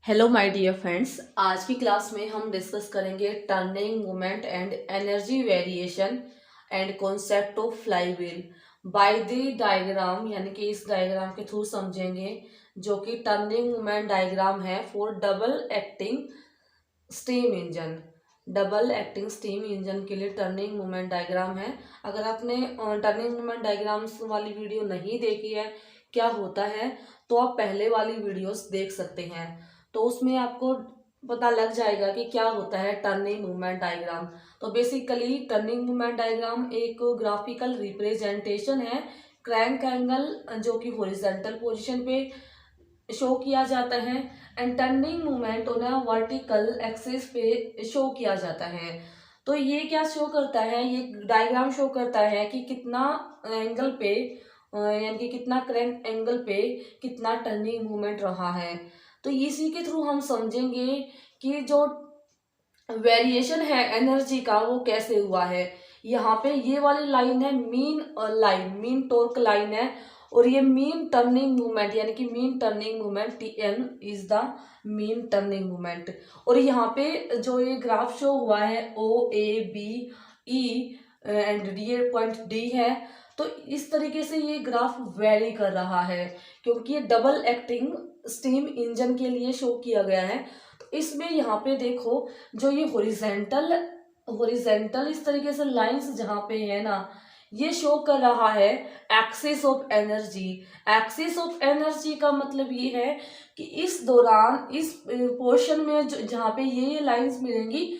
Hello my dear friends, आज की class में हम डिस्कस करेंगे turning moment and energy variation and concept of flywheel by the diagram. यानी कि इस डायग्राम के थ्रू समझेंगे, जो कि टर्निंग मोमेंट डायग्राम है for double acting steam engine. Double acting steam engine के लिए टर्निंग मोमेंट डायग्राम है। अगर आपने टर्निंग मोमेंट डायग्राम्स वाली वीडियो नहीं देखी है, क्या होता है, तो आप पहले वाली वीडियोस देख सकते हैं। तो उसमें आपको पता लग जाएगा कि क्या होता है टर्निंग मूवमेंट डायग्राम। तो बेसिकली टर्निंग मूवमेंट डायग्राम एक ग्राफिकल रिप्रेजेंटेशन है क्रैंक एंगल जो कि हॉरिजॉन्टल पोजीशन पे शो किया जाता है and turning movement on a vertical axis पे शो किया जाता है। तो ये क्या शो करता है, ये डायग्राम शो करता है कि कितना एंगल पे यानी कि कितना क्रैंक एंगल पे कितना टर्निंग मूवमेंट रहा है। तो इसी के थ्रू हम समझेंगे कि जो वेरिएशन है एनर्जी का वो कैसे हुआ है। यहाँ पे ये वाली लाइन है मीन टॉर्क लाइन है, और ये मीन टर्निंग मूवमेंट यानी कि mean turning movement T N is the mean turning movement. और यहाँ पे जो ये ग्राफ शो हुआ है O A B E and ये पॉइंट डी है। तो इस तरीके से ये ग्राफ वेरी कर रहा है, क्योंकि ये डबल एक्टिंग स्टीम इंजन के लिए शो किया गया है। तो इसमें यहाँ पे देखो, जो ये हॉरिजॉन्टल हॉरिजॉन्टल इस तरीके से लाइंस जहाँ पे है ना, ये शो कर रहा है axis of energy. Axis of energy का मतलब ये है कि इस दौरान इस पोर्शन में जहाँ पे ये लाइंस मिलेंगी,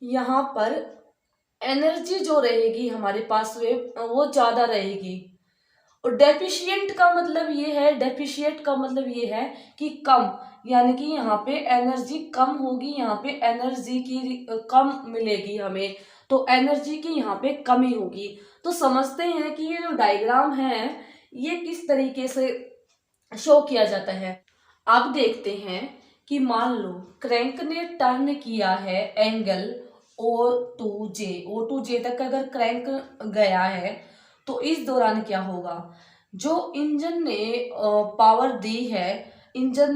यहाँ पर एनर्जी जो रहेगी हमारे पास वो ज्यादा रहेगी। और डेफिशिएंट का मतलब ये है कि कम, यानी कि यहाँ पे एनर्जी कम होगी, यहाँ पे एनर्जी की कम मिलेगी हमें, तो एनर्जी की यहाँ पे कमी होगी। तो समझते हैं कि ये जो डायग्राम है ये किस तरीके से शो किया जाता है। अब देखते हैं कि मान लो क्रैंक ने टर्न किया है एंगल ओ टू जे तक अगर क्रैंक गया है, तो इस दौरान क्या होगा। जो इंजन ने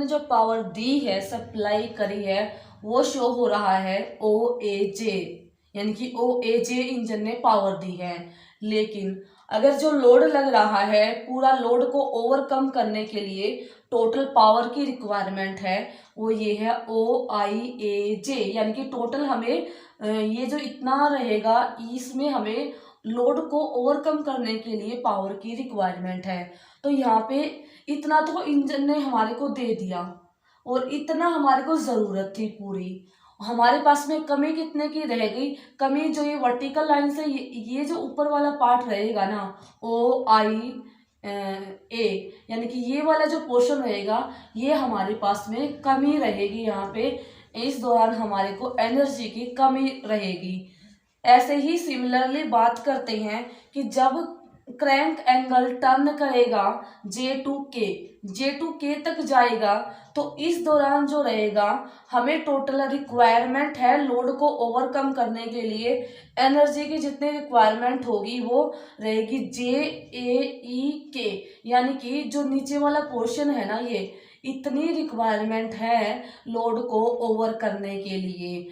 जो पावर दी है, सप्लाई करी है, वो शो हो रहा है ओ ए जे, यानी कि ओ ए जे इंजन ने पावर दी है। लेकिन अगर जो लोड लग रहा है, पूरा लोड को ओवरकम करने के लिए टोटल पावर की रिक्वायरमेंट है, वो ये है ओ आई ए जे, यानी कि टोटल हमें ये जो इतना रहेगा, इसमें हमें लोड को ओवरकम करने के लिए पावर की रिक्वायरमेंट है। तो यहाँ पे इतना तो इंजन ने हमारे को दे दिया, और इतना हमारे को जरूरत थी पूरी। हमारे पास में कमी कितने की रह गई, कमी जो ये वर्टिकल लाइन से ये जो ऊपर वाला पार्ट रहेगा ना, ओ आई ए, यानी कि ये वाला जो पोर्शन रहेगा, ये हमारे पास में कमी रहेगी। यहाँ पे इस दौरान हमारे को एनर्जी की कमी रहेगी। ऐसे ही सिमिलरली बात करते हैं कि जब क्रैंक एंगल टर्न करेगा जे टू के तक जाएगा, तो इस दौरान जो रहेगा, हमें टोटल रिक्वायरमेंट है लोड को ओवरकम करने के लिए, एनर्जी की जितनी रिक्वायरमेंट होगी वो रहेगी जे यानी कि जो नीचे वाला पोर्शन है ना, ये इतनी रिक्वायरमेंट है लोड को ओवर करने के लिए।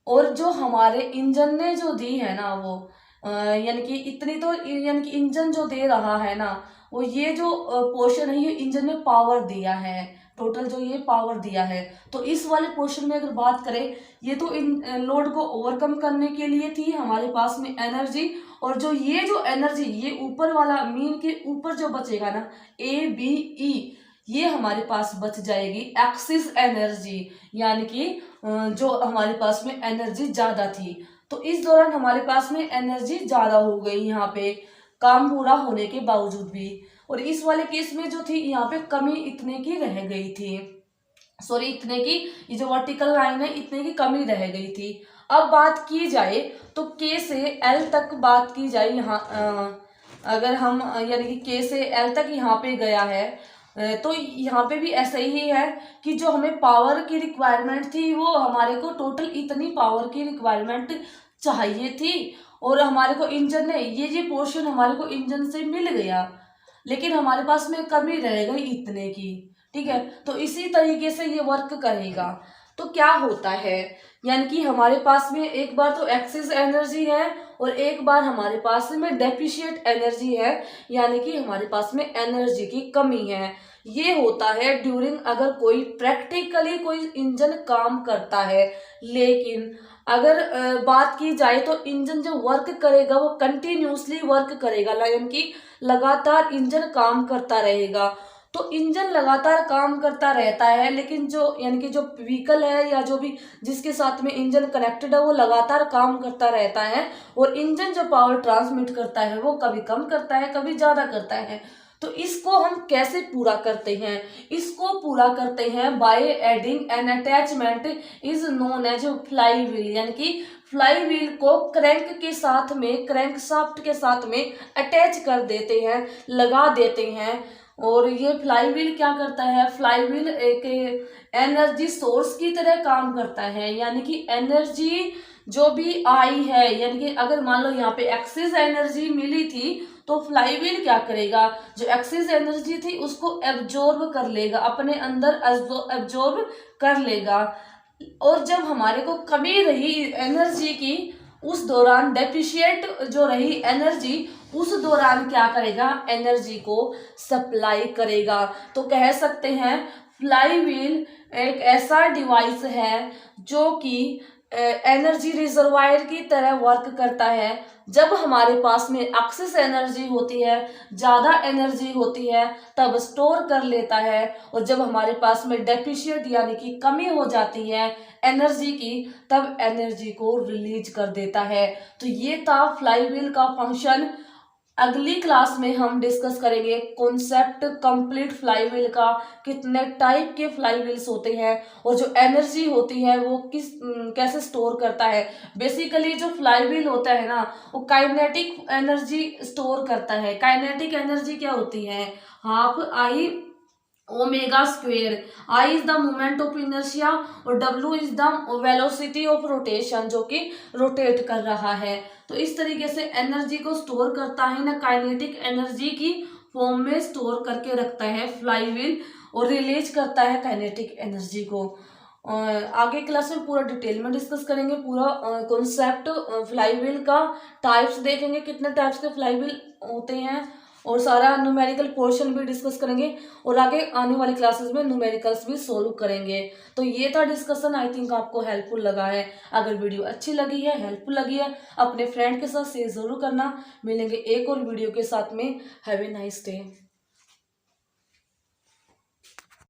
और जो हमारे इंजन ने जो दी है ना, वो यानी कि इतनी तो, यानी कि इंजन जो दे रहा है ना, वो ये जो पोर्शन है, ये इंजन ने पावर दिया है, टोटल जो ये पावर दिया है। तो इस वाले पोर्शन में अगर बात करें, ये तो इन लोड को ओवरकम करने के लिए थी हमारे पास में एनर्जी, और जो एनर्जी ये ऊपर वाला मीन के ऊपर जो बचेगा ना, ए बी ई, ये हमारे पास बच जाएगी एक्सिस एनर्जी, यानी कि जो हमारे पास में एनर्जी ज्यादा थी। तो इस दौरान हमारे पास में एनर्जी ज्यादा हो गई यहाँ पे, काम पूरा होने के बावजूद भी। और इस वाले केस में जो थी, यहाँ पे कमी इतने की रह गई थी, सॉरी इतने की, ये जो वर्टिकल लाइन है इतने की कमी रह गई थी। अब बात की जाए तो के से एल तक बात की जाए, यहाँ अगर हम यानी कि के से एल तक यहाँ पे गया है, तो यहाँ पे भी ऐसा ही है कि जो हमें पावर की रिक्वायरमेंट थी, वो हमारे को टोटल इतनी पावर की रिक्वायरमेंट चाहिए थी, और हमारे को इंजन ने ये पोर्शन हमारे को इंजन से मिल गया, लेकिन हमारे पास में कमी रह गई इतने की। ठीक है। तो इसी तरीके से ये वर्क करेगा। तो क्या होता है, यानी कि हमारे पास में एक बार तो एक्सेस एनर्जी है और एक बार हमारे पास में डेफिशिएंट एनर्जी है, यानी कि हमारे पास में एनर्जी की कमी है। ये होता है ड्यूरिंग, अगर कोई प्रैक्टिकली कोई इंजन काम करता है। लेकिन अगर बात की जाए तो इंजन जो वर्क करेगा वो कंटिन्यूसली वर्क करेगा, यानी कि लगातार इंजन काम करता रहेगा। तो इंजन लगातार काम करता रहता है, लेकिन जो यानी कि जो व्हीकल है या जो भी जिसके साथ में इंजन कनेक्टेड है वो लगातार काम करता रहता है। और इंजन जो पावर ट्रांसमिट करता है वो कभी कम करता है कभी ज्यादा करता है। तो इसको हम कैसे पूरा करते हैं, इसको पूरा करते हैं by adding an attachment is known as flywheel, यानी कि फ्लाई व्हील को क्रैंक के साथ में, क्रैंक शाफ्ट के साथ में अटैच कर देते हैं, लगा देते हैं। और ये फ्लाई व्हील क्या करता है, फ्लाई व्हील एक एनर्जी सोर्स की तरह काम करता है, यानी कि एनर्जी जो भी आई है, यानी कि अगर मान लो यहाँ पे एक्सेस एनर्जी मिली थी तो फ्लाई व्हील क्या करेगा, जो एक्सेस एनर्जी थी उसको एब्जॉर्ब कर लेगा, अपने अंदर एब्जॉर्ब कर लेगा। और जब हमारे को कमी रही एनर्जी की, उस दौरान डेफिशिएंट जो रही एनर्जी, उस दौरान क्या करेगा, एनर्जी को सप्लाई करेगा। तो कह सकते हैं फ्लाई व्हील एक ऐसा डिवाइस है जो कि एनर्जी रिजर्वायर की तरह वर्क करता है। जब हमारे पास में एक्सेस एनर्जी होती है, ज़्यादा एनर्जी होती है, तब स्टोर कर लेता है। और जब हमारे पास में डेफिशिएंट यानी कि कमी हो जाती है एनर्जी की, तब एनर्जी को रिलीज कर देता है। तो ये था फ्लाई व्हील का फंक्शन। अगली क्लास में हम डिस्कस करेंगे कॉन्सेप्ट कंप्लीट फ्लाई व्हील का, कितने टाइप के फ्लाई व्हील्स होते हैं और जो एनर्जी होती है वो कैसे स्टोर करता है। बेसिकली जो फ्लाई व्हील होता है ना, वो काइनेटिक एनर्जी स्टोर करता है। काइनेटिक एनर्जी क्या होती है, half I omega square. I is the moment of inertia और W is the velocity of rotation, जो कि रोटेट कर रहा है। तो इस तरीके से एनर्जी को स्टोर करता है ना, काइनेटिक एनर्जी की फॉर्म में स्टोर करके रखता है फ्लाई व्हील और रिलीज करता है काइनेटिक एनर्जी को। आगे क्लास में पूरा डिटेल में डिस्कस करेंगे, पूरा कॉन्सेप्ट फ्लाई व्हील का, टाइप्स देखेंगे कितने टाइप्स के फ्लाई व्हील होते हैं, और सारा न्यूमेरिकल पोर्शन भी डिस्कस करेंगे। और आगे आने वाली क्लासेस में न्यूमेरिकल्स भी सोल्व करेंगे। तो ये था डिस्कशन, आई थिंक आपको हेल्पफुल लगा है। अगर वीडियो अच्छी लगी है, हेल्पफुल लगी है, अपने फ्रेंड के साथ शेयर जरूर करना। मिलेंगे एक और वीडियो के साथ में। Have a nice day.